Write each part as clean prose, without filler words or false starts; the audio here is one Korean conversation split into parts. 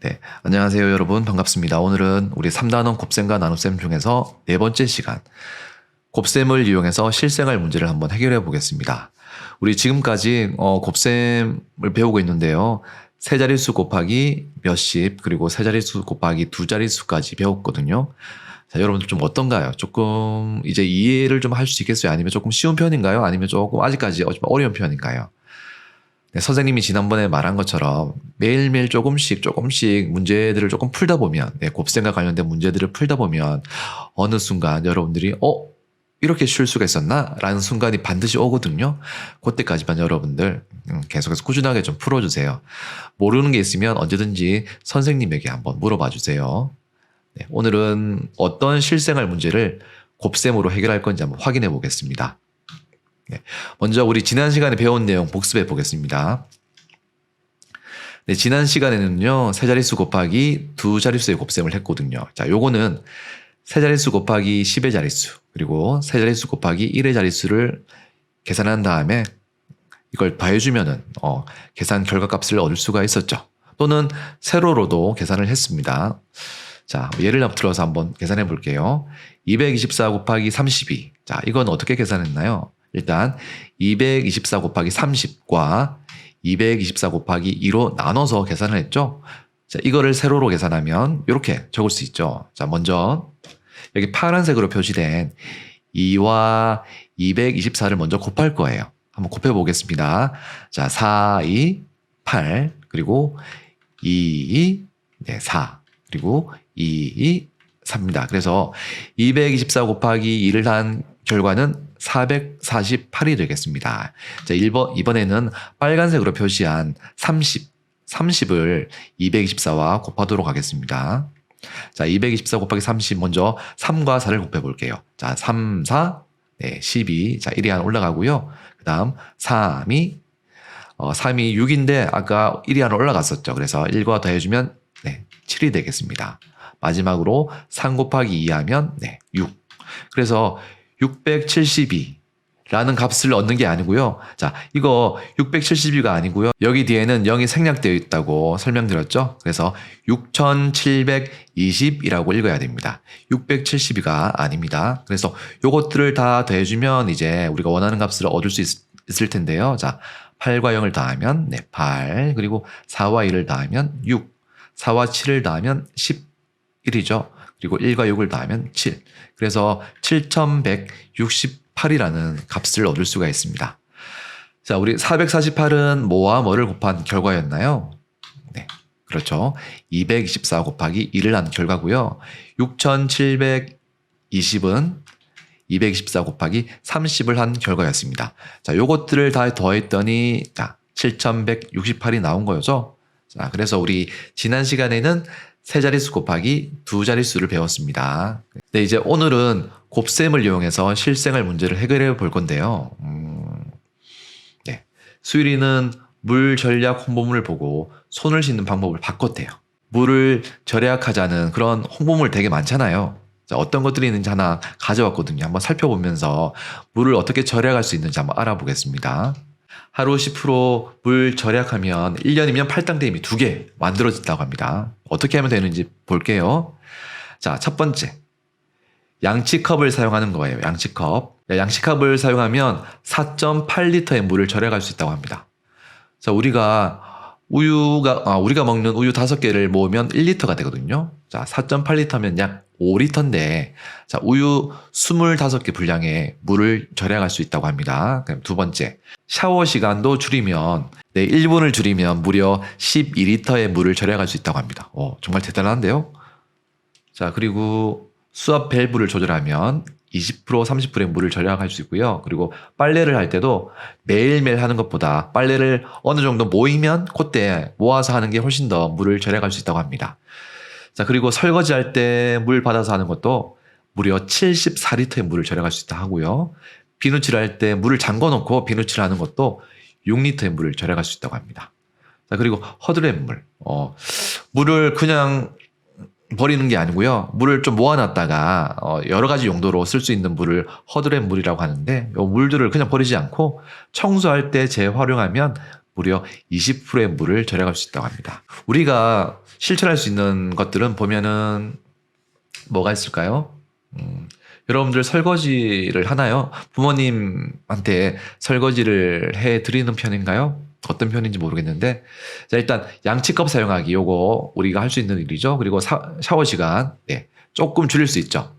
네, 안녕하세요 여러분 반갑습니다. 오늘은 우리 3단원 곱셈과 나눗셈 중에서 네 번째 시간 곱셈을 이용해서 실생활 문제를 한번 해결해 보겠습니다. 우리 지금까지 곱셈을 배우고 있는데요. 세 자릿수 곱하기 몇십 그리고 세 자릿수 곱하기 두 자릿수까지 배웠거든요. 자, 여러분들 좀 어떤가요? 조금 이제 이해를 좀 할 수 있겠어요? 아니면 조금 쉬운 편인가요? 아니면 조금 아직까지 좀 어려운 편인가요? 네, 선생님이 지난번에 말한 것처럼 매일매일 조금씩 문제들을 조금 풀다 보면, 곱셈과 관련된 문제들을 풀다 보면 어느 순간 여러분들이 이렇게 쉴 수가 있었나? 라는 순간이 반드시 오거든요. 그때까지만 여러분들 계속해서 꾸준하게 좀 풀어주세요. 모르는 게 있으면 언제든지 선생님에게 한번 물어봐 주세요. 네, 오늘은 어떤 실생활 문제를 곱셈으로 해결할 건지 한번 확인해 보겠습니다. 네, 먼저 우리 지난 시간에 배운 내용 복습해 보겠습니다. 네, 지난 시간에는요, 세 자릿수 곱하기 두 자릿수의 곱셈을 했거든요. 자, 요거는 세 자릿수 곱하기 10의 자릿수, 그리고 세 자릿수 곱하기 1의 자릿수를 계산한 다음에 이걸 더해주면은, 계산 결과값을 얻을 수가 있었죠. 또는 세로로도 계산을 했습니다. 자, 예를 들어서 한번 계산해 볼게요. 224 곱하기 32. 자, 이건 어떻게 계산했나요? 일단 224 곱하기 30과 224 곱하기 2로 나눠서 계산을 했죠. 자, 이거를 세로로 계산하면 이렇게 적을 수 있죠. 자, 먼저 여기 파란색으로 표시된 2와 224를 먼저 곱할 거예요. 한번 곱해 보겠습니다. 자, 4, 2, 8, 그리고 2, 4, 그리고 2, 3입니다. 그래서 224 곱하기 2를 한 결과는 448이 되겠습니다. 자, 이번에는 빨간색으로 표시한 30을 224와 곱하도록 하겠습니다. 자, 224 곱하기 30 먼저 3과 4를 곱해 볼게요. 자, 3, 4, 12. 자, 1이 하나 올라가고요. 그 다음 3이 6인데 아까 1이 하나 올라갔었죠. 그래서 1과 더해주면 7이 되겠습니다. 마지막으로 3 곱하기 2 하면 6. 그래서 672라는 값을 얻는 게 아니고요. 자, 이거 672가 아니고요. 여기 뒤에는 0이 생략되어 있다고 설명드렸죠. 그래서 6720이라고 읽어야 됩니다. 672가 아닙니다. 그래서 요것들을 다 더해주면 이제 우리가 원하는 값을 얻을 수 있을 텐데요. 자, 8과 0을 더하면 8, 그리고 4와 2를 더하면 6, 4와 7을 더하면 11이죠. 그리고 1과 6을 더하면 7. 그래서 7168이라는 값을 얻을 수가 있습니다. 자, 우리 448은 뭐와 뭐를 곱한 결과였나요? 네, 그렇죠. 224 곱하기 1을 한 결과고요. 6720은 224 곱하기 30을 한 결과였습니다. 자, 요것들을 다 더했더니, 자, 7168이 나온 거죠. 자, 그래서 우리 지난 시간에는 세 자릿수 곱하기 두 자릿수를 배웠습니다. 네, 이제 오늘은 곱셈을 이용해서 실생활 문제를 해결해 볼 건데요. 네, 수일이는 물 절약 홍보물을 보고 손을 씻는 방법을 바꿨대요. 물을 절약하자는 그런 홍보물 되게 많잖아요. 자, 어떤 것들이 있는지 하나 가져왔거든요. 한번 살펴보면서 물을 어떻게 절약할 수 있는지 한번 알아보겠습니다. 하루 10%물 절약하면 1년이면 팔당댐이 2개 만들어진다고 합니다. 어떻게 하면 되는지 볼게요. 자, 첫 번째. 양치컵을 사용하는 거예요. 양치컵. 양치컵을 사용하면 4.8리터의 물을 절약할 수 있다고 합니다. 자, 우리가 먹는 우유 5개를 모으면 1리터가 되거든요. 자, 4.8리터면 약 5리터인데, 자, 우유 25개 분량의 물을 절약할 수 있다고 합니다. 그럼 두 번째. 샤워 시간도 줄이면, 1분을 줄이면 무려 12리터의 물을 절약할 수 있다고 합니다. 정말 대단한데요? 자, 그리고 수압 밸브를 조절하면 20%, 30%의 물을 절약할 수 있고요. 그리고 빨래를 할 때도 매일매일 하는 것보다 빨래를 어느 정도 모이면 그때 모아서 하는 게 훨씬 더 물을 절약할 수 있다고 합니다. 자, 그리고 설거지 할 때 물 받아서 하는 것도 무려 74리터의 물을 절약할 수 있다 하고요. 비누칠 할 때 물을 잠궈 놓고 비누칠 하는 것도 6리터의 물을 절약할 수 있다고 합니다. 자, 그리고 허드렛물. 물을 그냥 버리는 게 아니고요. 물을 좀 모아놨다가 여러 가지 용도로 쓸 수 있는 물을 허드렛물이라고 하는데, 이 물들을 그냥 버리지 않고 청소할 때 재활용하면 무려 20%의 물을 절약할 수 있다고 합니다. 우리가 실천할 수 있는 것들은 보면은 뭐가 있을까요? 여러분들 설거지를 하나요? 부모님한테 설거지를 해 드리는 편인가요? 어떤 편인지 모르겠는데, 자, 일단 양치컵 사용하기 요거 우리가 할 수 있는 일이죠. 그리고 샤워 시간 네, 조금 줄일 수 있죠.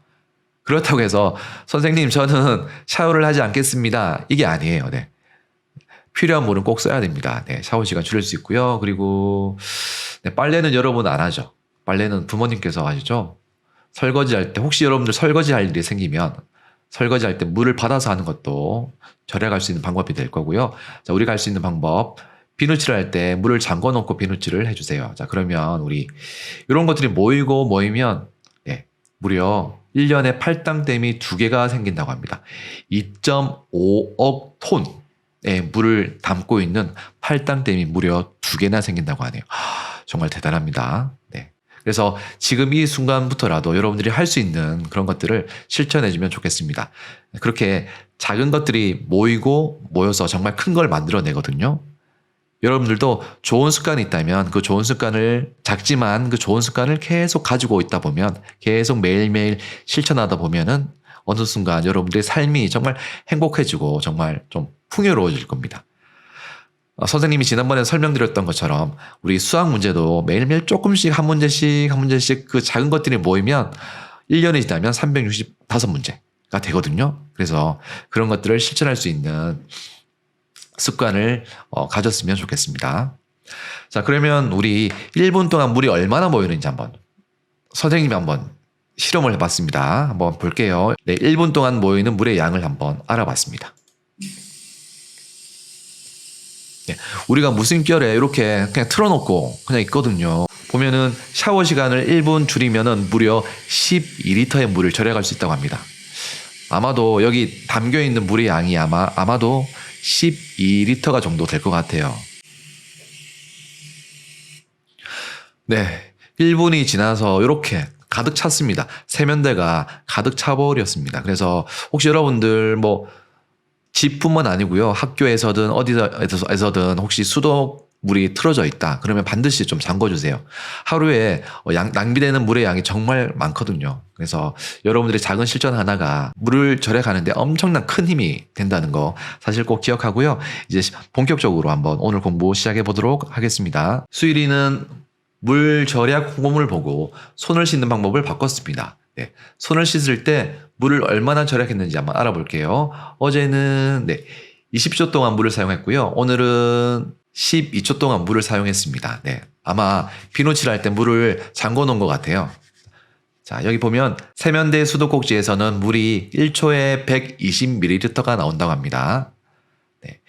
그렇다고 해서 선생님 저는 샤워를 하지 않겠습니다. 이게 아니에요. 네. 필요한 물은 꼭 써야 됩니다. 네, 샤워 시간 줄일 수 있고요. 그리고 네, 빨래는 여러분 안 하죠. 빨래는 부모님께서 하시죠. 설거지할 때 혹시 여러분들 설거지할 일이 생기면 설거지할 때 물을 받아서 하는 것도 절약할 수 있는 방법이 될 거고요. 자, 우리가 할 수 있는 방법. 비누칠을 할 때 물을 잠궈 놓고 비누칠을 해주세요. 자, 그러면 우리 이런 것들이 모이면 예, 무려 1년에 팔당댐이 2개가 생긴다고 합니다. 2.5억 톤의 물을 담고 있는 팔당댐이 무려 2개나 생긴다고 하네요. 정말 대단합니다. 네. 그래서 지금 이 순간부터라도 여러분들이 할 수 있는 그런 것들을 실천해주면 좋겠습니다. 그렇게 작은 것들이 모여서 정말 큰 걸 만들어내거든요. 여러분들도 좋은 습관이 있다면 그 좋은 습관을 작지만 그 좋은 습관을 계속 가지고 있다 보면 계속 매일매일 실천하다 보면은 어느 순간 여러분들의 삶이 정말 행복해지고 정말 좀 풍요로워질 겁니다. 선생님이 지난번에 설명드렸던 것처럼 우리 수학 문제도 매일매일 조금씩 한 문제씩 그 작은 것들이 모이면 1년이 지나면 365문제가 되거든요. 그래서 그런 것들을 실천할 수 있는 습관을 가졌으면 좋겠습니다. 자, 그러면 우리 1분 동안 물이 얼마나 모이는지 한번 선생님이 한번 실험을 해봤습니다. 한번 볼게요. 네, 1분 동안 모이는 물의 양을 한번 알아봤습니다. 네, 우리가 무심결에 이렇게 그냥 틀어놓고 그냥 있거든요. 보면은 샤워 시간을 1분 줄이면은 무려 12리터의 물을 절약할 수 있다고 합니다. 아마도 여기 담겨있는 물의 양이 아마도 12리터가 정도 될 것 같아요. 네, 1분이 지나서 이렇게 가득 찼습니다. 세면대가 가득 차버렸습니다. 그래서 혹시 여러분들 뭐 집뿐만 아니고요. 학교에서든 어디서든 혹시 수도물이 틀어져 있다. 그러면 반드시 좀 잠궈주세요. 하루에 낭비되는 물의 양이 정말 많거든요. 그래서 여러분들의 작은 실천 하나가 물을 절약하는데 엄청난 큰 힘이 된다는 거 사실 꼭 기억하고요. 이제 본격적으로 한번 오늘 공부 시작해 보도록 하겠습니다. 수일이는 물 절약 홍보물을 보고 손을 씻는 방법을 바꿨습니다. 네, 손을 씻을 때 물을 얼마나 절약했는지 한번 알아볼게요. 어제는 20초 동안 물을 사용했고요. 오늘은 12초 동안 물을 사용했습니다. 네, 아마 비누칠할 때 물을 잠궈 놓은 것 같아요. 자, 여기 보면 세면대 수도꼭지에서는 물이 1초에 120ml가 나온다고 합니다. 네.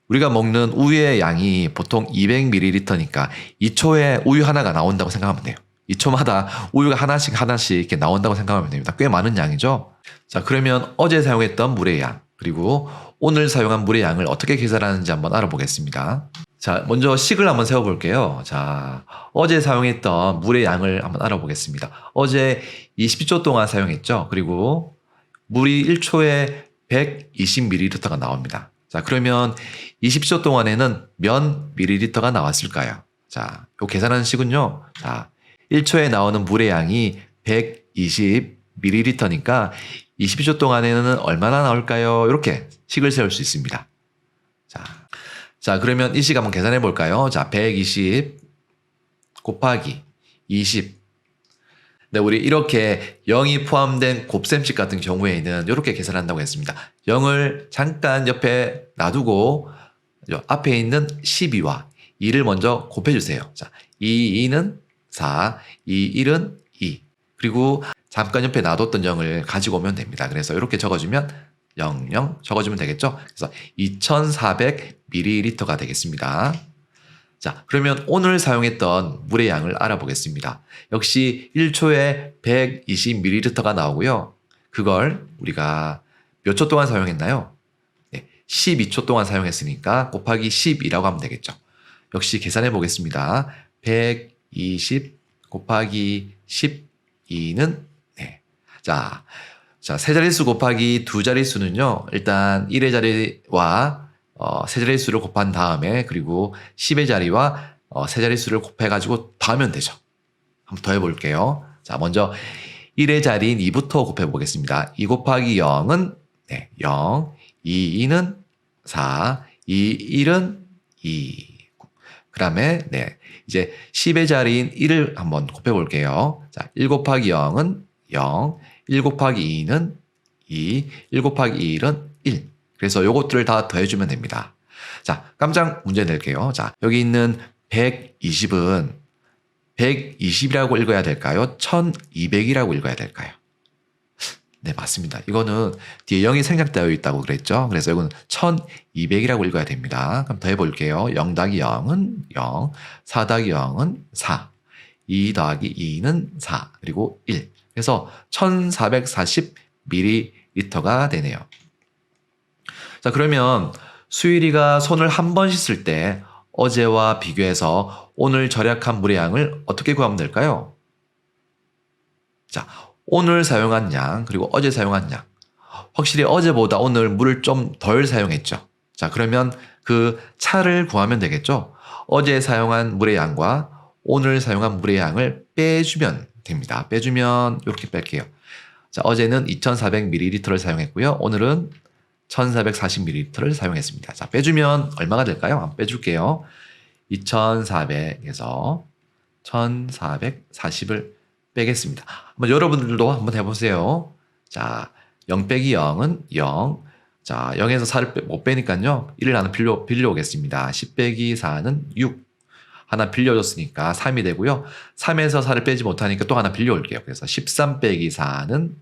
우리가 먹는 우유의 양이 보통 200ml니까 2초에 우유 하나가 나온다고 생각하면 돼요. 2초마다 우유가 하나씩 이렇게 나온다고 생각하면 됩니다. 꽤 많은 양이죠. 자, 그러면 어제 사용했던 물의 양, 그리고 오늘 사용한 물의 양을 어떻게 계산하는지 한번 알아보겠습니다. 자, 먼저 식을 한번 세워볼게요. 자, 어제 사용했던 물의 양을 한번 알아보겠습니다. 어제 20초 동안 사용했죠. 그리고 물이 1초에 120ml가 나옵니다. 자, 그러면 20초 동안에는 몇 ml가 나왔을까요? 자, 요 계산하는 식은요. 자, 1초에 나오는 물의 양이 120ml니까 20초 동안에는 얼마나 나올까요? 이렇게 식을 세울 수 있습니다. 자, 그러면 이 식 한번 계산해 볼까요? 자, 120 곱하기 20. 네, 우리 이렇게 0이 포함된 곱셈식 같은 경우에는 이렇게 계산한다고 했습니다. 0을 잠깐 옆에 놔두고 앞에 있는 12와 2를 먼저 곱해주세요. 자, 2는 4, 1은 2. 그리고 잠깐 옆에 놔뒀던 0을 가지고 오면 됩니다. 그래서 이렇게 적어주면 00 적어주면 되겠죠? 그래서 2400ml가 되겠습니다. 자, 그러면 오늘 사용했던 물의 양을 알아보겠습니다. 역시 1초에 120ml가 나오고요. 그걸 우리가 몇 초 동안 사용했나요? 네, 12초 동안 사용했으니까 곱하기 12라고 하면 되겠죠. 역시 계산해 보겠습니다. 120 곱하기 12는 자, 세 자릿수 곱하기 두 자릿수는요. 일단 1의 자리와 세 자릿수를 곱한 다음에 그리고 10의 자리와 세 자릿수를 곱해가지고 더하면 되죠. 한번 더 해볼게요. 자, 먼저 1의 자리인 2부터 곱해보겠습니다. 2 곱하기 0은 0, 2는 4, 1은 2. 그 다음에 이제 10의 자리인 1을 한번 곱해볼게요. 자, 1 곱하기 0은 0, 1 곱하기 2는 2, 1 곱하기 1은 1. 그래서 요것들을 다 더해주면 됩니다. 자, 깜짝 문제 낼게요. 자, 여기 있는 120은 120이라고 읽어야 될까요? 1200이라고 읽어야 될까요? 네, 맞습니다. 이거는 뒤에 0이 생략되어 있다고 그랬죠. 그래서 이거는 1200이라고 읽어야 됩니다. 그럼 더 해볼게요. 0 더하기 0은 0, 4 더하기 0은 4, 2 더하기 2는 4, 그리고 1. 그래서 1440ml가 되네요. 자, 그러면 수일이가 손을 한 번 씻을 때 어제와 비교해서 오늘 절약한 물의 양을 어떻게 구하면 될까요? 자, 오늘 사용한 양 그리고 어제 사용한 양. 확실히 어제보다 오늘 물을 좀 덜 사용했죠. 자, 그러면 그 차를 구하면 되겠죠. 어제 사용한 물의 양과 오늘 사용한 물의 양을 빼주면 됩니다. 빼주면 이렇게 뺄게요. 자, 어제는 2400ml를 사용했고요. 오늘은 1440ml를 사용했습니다. 자, 빼주면 얼마가 될까요? 한번 빼줄게요. 2400에서 1440을 빼겠습니다. 한번 여러분들도 한번 해보세요. 자, 0 빼기 0은 0. 자, 0에서 4를 못 빼니까요. 1을 하나 빌려오겠습니다. 10 빼기 4는 6. 하나 빌려줬으니까 3이 되고요. 3에서 4를 빼지 못하니까 또 하나 빌려올게요. 그래서 13 빼기 4는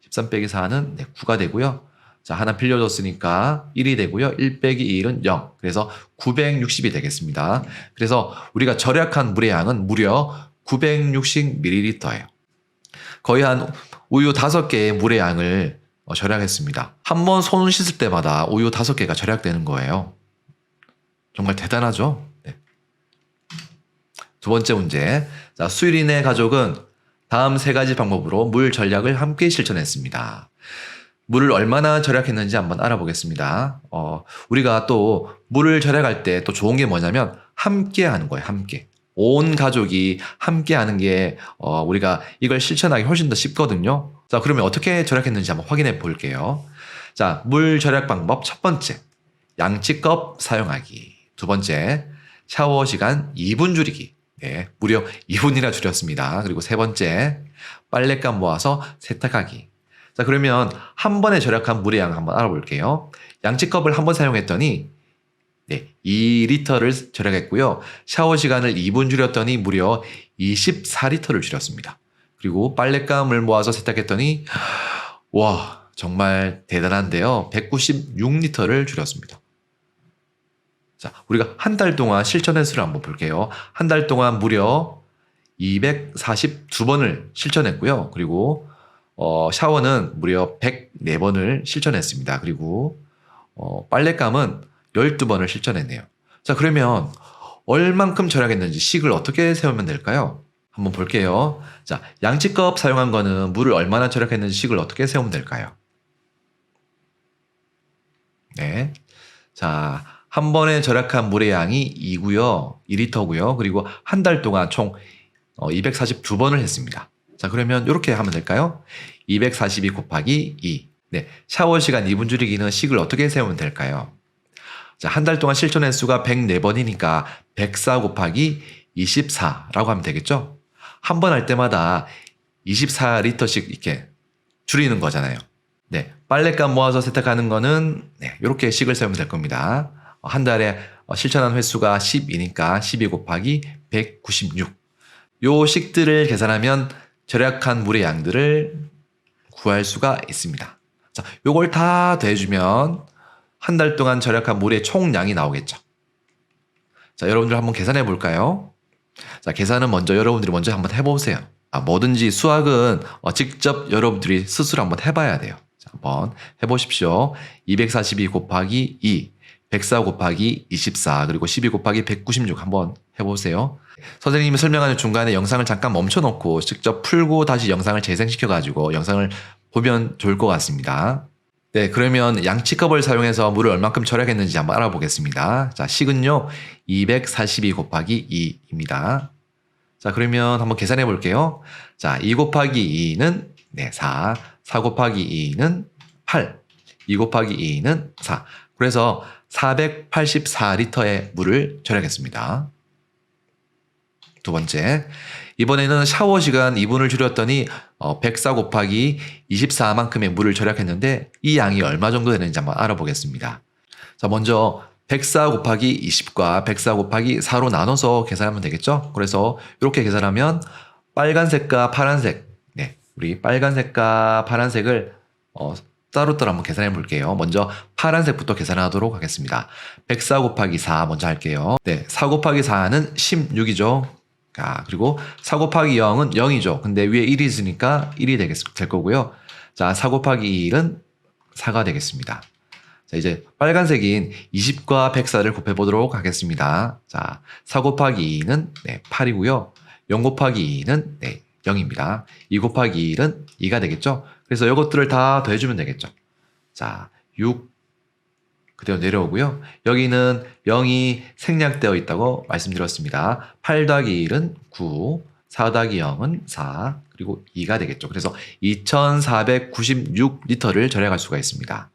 13 빼기 4는 9가 되고요. 자, 하나 빌려줬으니까 1이 되고요. 1 빼기 1은 0. 그래서 960이 되겠습니다. 그래서 우리가 절약한 물의 양은 무려 960ml예요. 거의 한 우유 5개의 물의 양을 절약했습니다. 한 번 손을 씻을 때마다 우유 5개가 절약되는 거예요. 정말 대단하죠? 네. 두 번째 문제. 자, 수일이네 가족은 다음 세 가지 방법으로 물 절약을 함께 실천했습니다. 물을 얼마나 절약했는지 한번 알아보겠습니다. 우리가 또 물을 절약할 때 또 좋은 게 뭐냐면 함께 하는 거예요. 함께. 온 가족이 함께 하는 게 우리가 이걸 실천하기 훨씬 더 쉽거든요. 자, 그러면 어떻게 절약했는지 한번 확인해 볼게요. 자, 물 절약 방법 첫 번째. 양치컵 사용하기. 두 번째. 샤워 시간 2분 줄이기. 네, 무려 2분이나 줄였습니다. 그리고 세 번째. 빨랫감 모아서 세탁하기. 자, 그러면 한 번에 절약한 물의 양 한번 알아볼게요. 양치컵을 한 번 사용했더니 2리터를 절약했고요. 샤워 시간을 2분 줄였더니 무려 24리터를 줄였습니다. 그리고 빨랫감을 모아서 세탁했더니 와, 정말 대단한데요. 196리터를 줄였습니다. 자, 우리가 한 달 동안 실천한 수를 한번 볼게요. 한 달 동안 무려 242번을 실천했고요. 그리고 샤워는 무려 104번을 실천했습니다. 그리고 빨랫감은 12번을 실천했네요. 자, 그러면 얼만큼 절약했는지 식을 어떻게 세우면 될까요? 한번 볼게요. 자, 양치컵 사용한 거는 물을 얼마나 절약했는지 식을 어떻게 세우면 될까요? 네. 자, 한 번에 절약한 물의 양이 2고요. 2리터고요. 그리고 한 달 동안 총 242번을 했습니다. 자, 그러면 이렇게 하면 될까요? 242 곱하기 2. 네, 샤워 시간 2분 줄이기는 식을 어떻게 세우면 될까요? 자, 한 달 동안 실천 횟수가 104번이니까 104 곱하기 24라고 하면 되겠죠? 한 번 할 때마다 24리터씩 이렇게 줄이는 거잖아요. 네, 빨랫감 모아서 세탁하는 거는 이렇게 식을 세우면 될 겁니다. 한 달에 실천한 횟수가 10이니까 12 곱하기 196. 요 식들을 계산하면 절약한 물의 양들을 구할 수가 있습니다. 자, 요걸 다 더해주면 한 달 동안 절약한 물의 총량이 나오겠죠. 자, 여러분들 한번 계산해 볼까요? 자, 계산은 여러분들이 먼저 한번 해보세요. 뭐든지 수학은 직접 여러분들이 스스로 한번 해봐야 돼요. 자, 한번 해보십시오. 242 곱하기 2, 104 곱하기 24, 그리고 12 곱하기 196 한번 해보세요. 선생님이 설명하는 중간에 영상을 잠깐 멈춰놓고 직접 풀고 다시 영상을 재생시켜가지고 영상을 보면 좋을 것 같습니다. 네, 그러면 양치컵을 사용해서 물을 얼만큼 절약했는지 한번 알아보겠습니다. 자, 식은요, 242 곱하기 2입니다. 자, 그러면 한번 계산해 볼게요. 자, 2 곱하기 2는 네, 4, 4 곱하기 2는 8, 2 곱하기 2는 4. 그래서 484리터의 물을 절약했습니다. 두 번째, 이번에는 샤워 시간 2분을 줄였더니 104 곱하기 24만큼의 물을 절약했는데 이 양이 얼마 정도 되는지 한번 알아보겠습니다. 자, 먼저 104 곱하기 20과 104 곱하기 4로 나눠서 계산하면 되겠죠? 그래서 이렇게 계산하면 빨간색과 파란색, 네, 우리 빨간색과 파란색을 따로따로 한번 계산해 볼게요. 먼저 파란색부터 계산하도록 하겠습니다. 104 곱하기 4 먼저 할게요. 네, 4 곱하기 4는 16이죠. 자, 그리고 4 곱하기 0은 0이죠. 근데 위에 1이 있으니까 1이 될 거고요. 자, 4 곱하기 1은 4가 되겠습니다. 자, 이제 빨간색인 20과 104를 곱해보도록 하겠습니다. 자, 4 곱하기 2는 네, 8이고요. 0 곱하기 2는 네, 0입니다. 2 곱하기 1은 2가 되겠죠. 그래서 이것들을 다 더해주면 되겠죠. 자, 6 그대로 내려오고요. 여기는 0이 생략되어 있다고 말씀드렸습니다. 8 더하기 1은 9, 4 더하기 0은 4, 그리고 2가 되겠죠. 그래서 2496리터를 절약할 수가 있습니다.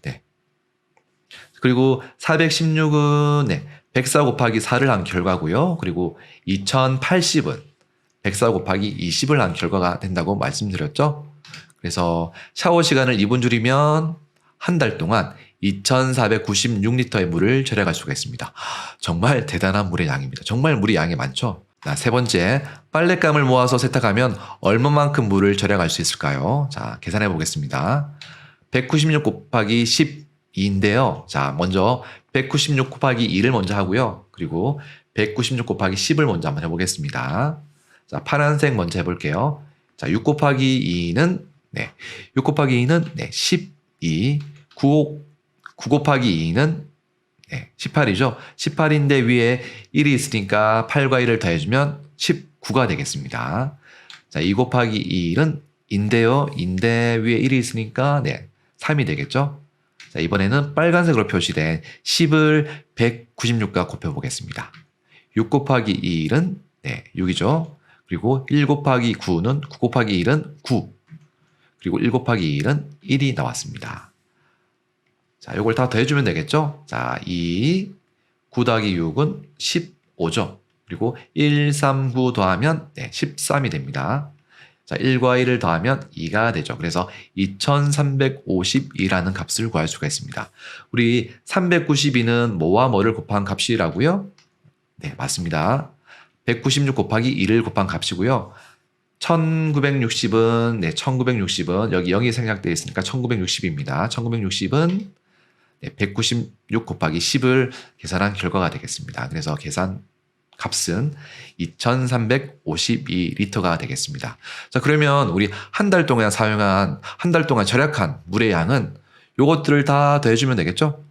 네. 그리고 416은 네, 104 곱하기 4를 한 결과고요. 그리고 2080은 104 곱하기 20을 한 결과가 된다고 말씀드렸죠. 그래서 샤워 시간을 2분 줄이면 한 달 동안 2496리터의 물을 절약할 수가 있습니다. 정말 대단한 물의 양입니다. 정말 물의 양이 많죠. 자, 세 번째, 빨랫감을 모아서 세탁하면 얼마만큼 물을 절약할 수 있을까요? 자, 계산해 보겠습니다. 196 곱하기 12인데요. 자, 먼저 196 곱하기 2를 먼저 하고요. 그리고 196 곱하기 10을 먼저 한번 해보겠습니다. 자, 파란색 먼저 해볼게요. 자, 6 곱하기 2는 네, 6 곱하기 2는 네, 12, 9 곱하기 2는 네, 18이죠. 18인데 위에 1이 있으니까 8과 1을 더해주면 19가 되겠습니다. 자, 2 곱하기 1은 인데요. 인데 위에 1이 있으니까 네, 3이 되겠죠. 자, 이번에는 빨간색으로 표시된 10을 196과 곱해보겠습니다. 6 곱하기 1은 네, 6이죠. 그리고 1 곱하기 9는 9 곱하기 1은 9. 그리고 1 곱하기 1은 1이 나왔습니다. 자, 요걸 다 더해주면 되겠죠? 자, 9 더하기 6은 15죠. 그리고 1, 3, 9 더하면 네, 13이 됩니다. 자, 1과 1을 더하면 2가 되죠. 그래서 2352라는 값을 구할 수가 있습니다. 우리 392는 뭐와 뭐를 곱한 값이라고요? 네, 맞습니다. 196 곱하기 2를 곱한 값이고요. 1960은 네, 1960은 여기 0이 생략되어 있으니까 1960입니다. 1960은 네, 196 곱하기 10을 계산한 결과가 되겠습니다. 그래서 계산 값은 2352리터가 되겠습니다. 자, 그러면 우리 한 달 동안 절약한 물의 양은 요것들을 다 더해주면 되겠죠?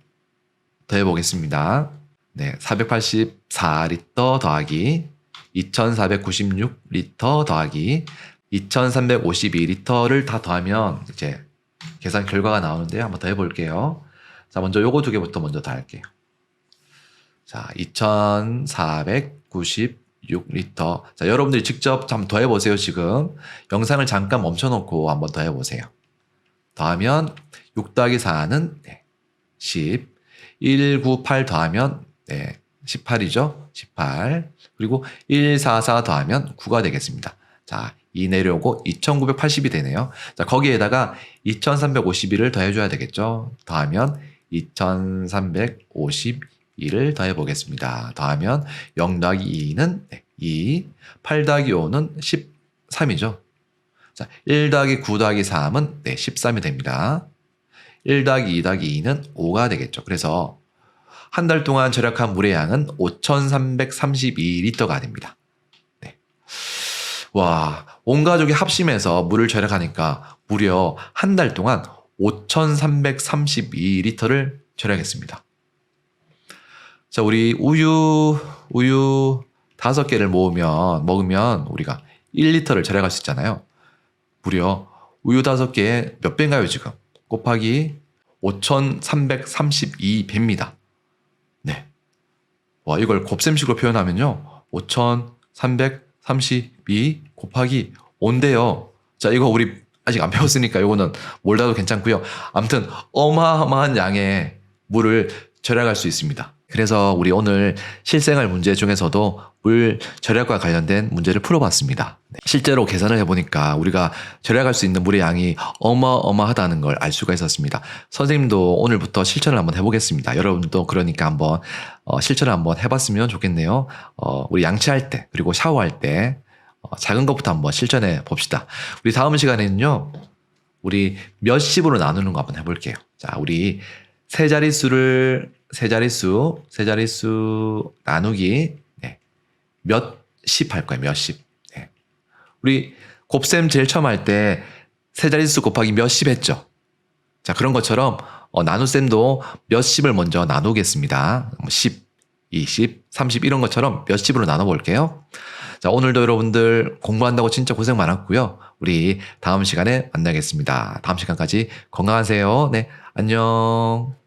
더해보겠습니다. 네, 484리터 더하기 2496리터 더하기 2352리터를 다 더하면 이제 계산 결과가 나오는데요. 한번 더 해볼게요. 자, 먼저 요거 두 개부터 먼저 다 할게요. 자, 2496리터. 자, 여러분들이 직접 한번 더 해보세요. 지금 영상을 잠깐 멈춰놓고 한번 더 해보세요. 더하면 6 더하기 4는 네, 10. 198 더하면 네, 18이죠. 18. 그리고 144 더하면 9가 되겠습니다. 자, 2 내려오고 2980이 되네요. 자, 거기에다가 2352를 더해줘야 되겠죠. 더하면 2352를 더해보겠습니다. 더하면 0 더하기 2는 2, 8 더하기 5는 13이죠. 자, 1 더하기 9 더하기 3은 13이 됩니다. 1 더하기 2 더하기 2는 5가 되겠죠. 그래서 한 달 동안 절약한 물의 양은 5332리터가 됩니다. 네. 와, 온 가족이 합심해서 물을 절약하니까 무려 한 달 동안 5332리터를 절약했습니다. 자, 우리 우유 5개를 먹으면 우리가 1리터를 절약할 수 있잖아요. 무려 우유 5개에 몇 배인가요, 지금? 곱하기 5332배입니다. 네. 와, 이걸 곱셈식으로 표현하면요. 5332 곱하기 5인데요. 자, 이거 우리 아직 안 배웠으니까 이거는 몰라도 괜찮고요. 아무튼 어마어마한 양의 물을 절약할 수 있습니다. 그래서 우리 오늘 실생활 문제 중에서도 물 절약과 관련된 문제를 풀어봤습니다. 실제로 계산을 해보니까 우리가 절약할 수 있는 물의 양이 어마어마하다는 걸 알 수가 있었습니다. 선생님도 오늘부터 실천을 한번 해보겠습니다. 여러분도 그러니까 한번 실천을 한번 해봤으면 좋겠네요. 우리 양치할 때 그리고 샤워할 때 작은 것부터 한번 실천해 봅시다. 우리 다음 시간에는요. 우리 몇십으로 나누는 거 한번 해볼게요. 자, 우리 세 자릿수 나누기 몇십 할 거예요. 몇십. 네. 우리 곱셈 제일 처음 할 때 세 자릿수 곱하기 몇십 했죠. 자, 그런 것처럼 나눗셈도 몇십을 먼저 나누겠습니다. 10, 20, 30 이런 것처럼 몇십으로 나눠볼게요. 자, 오늘도 여러분들 공부한다고 진짜 고생 많았고요. 우리 다음 시간에 만나겠습니다. 다음 시간까지 건강하세요. 네, 안녕.